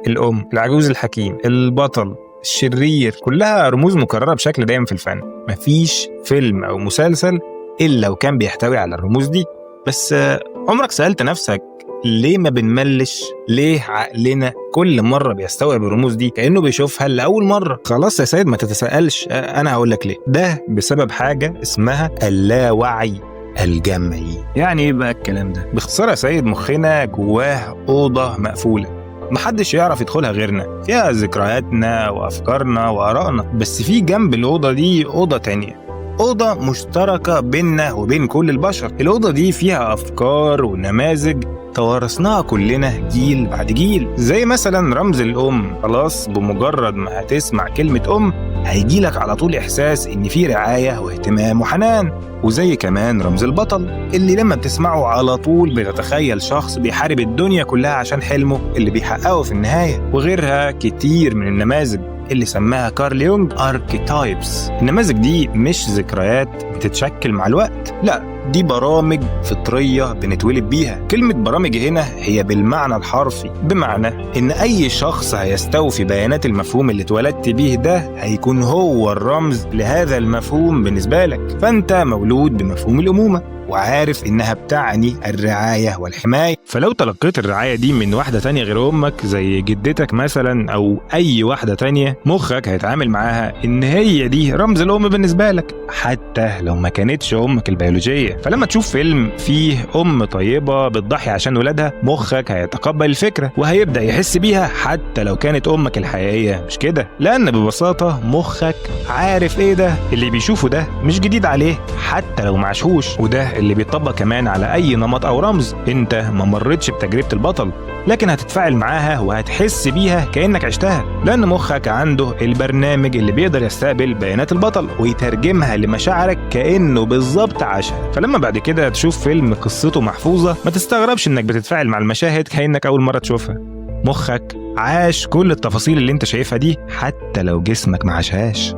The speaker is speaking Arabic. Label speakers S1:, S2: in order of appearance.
S1: الأم، العجوز الحكيم، البطل، الشرير، كلها رموز مكررة بشكل دايم في الفن. مفيش فيلم أو مسلسل إلا وكان بيحتوي على الرموز دي. بس عمرك سألت نفسك ليه ما بنملش؟ ليه عقلنا كل مرة بيستوعب الرموز دي كأنه بيشوفها لأول مرة؟ خلاص يا سيد ما تتساءلش، أنا هقولك ليه. ده بسبب حاجة اسمها اللاوعي الجمعي. يعني ايه بقى الكلام ده؟ باختصار يا سيد، مخنا جواه أوضة مقفولة محدش يعرف يدخلها غيرنا، فيها ذكرياتنا وأفكارنا وآرائنا. بس في جنب الأوضة دي أوضة تانية، أوضة مشتركة بيننا وبين كل البشر. الأوضة دي فيها أفكار ونماذج توارثناها كلنا جيل بعد جيل، زي مثلا رمز الأم. خلاص بمجرد ما هتسمع كلمة أم هيجيلك على طول إحساس إن في رعاية واهتمام وحنان. وزي كمان رمز البطل اللي لما بتسمعه على طول بتتخيل شخص بيحارب الدنيا كلها عشان حلمه اللي بيحققه في النهاية. وغيرها كتير من النماذج اللي سماها كارل يونغ archetypes. النماذج دي مش ذكريات بتتشكل مع الوقت، لا دي برامج فطرية بنتولد بيها. كلمة برامج هنا هي بالمعنى الحرفي، بمعنى إن أي شخص هيستوفي بيانات المفهوم اللي اتولدت بيه ده هيكون هو الرمز لهذا المفهوم بالنسبة لك. فأنت مولود بمفهوم الأمومة وعارف إنها بتعني الرعاية والحماية، فلو تلقيت الرعاية دي من واحدة تانية غير أمك زي جدتك مثلا أو أي واحدة تانية، مخك هيتعامل معاها إن هي دي رمز الأم بالنسبة لك حتى لو ما كانتش أمك البيولوجية. فلما تشوف فيلم فيه أم طيبة بتضحي عشان ولادها، مخك هيتقبل الفكرة وهيبدأ يحس بيها حتى لو كانت أمك الحقيقية مش كده، لأن ببساطة مخك عارف إيه ده اللي بيشوفه ده مش جديد عليه حتى لو معشوش. وده اللي بيطبق كمان على أي نمط أو رمز. أنت ما مرتش بتجربة البطل لكن هتتفاعل معاها وهتحس بيها كأنك عشتها، لأن مخك عنده البرنامج اللي بيقدر يستقبل بيانات البطل ويترجمها لمشاعرك كأنه بالظبط عاشها. فلما بعد كده تشوف فيلم قصته محفوظة ما تستغربش إنك بتتفاعل مع المشاهد كأنك أول مرة تشوفها. مخك عاش كل التفاصيل اللي انت شايفها دي حتى لو جسمك ما عاشهاش.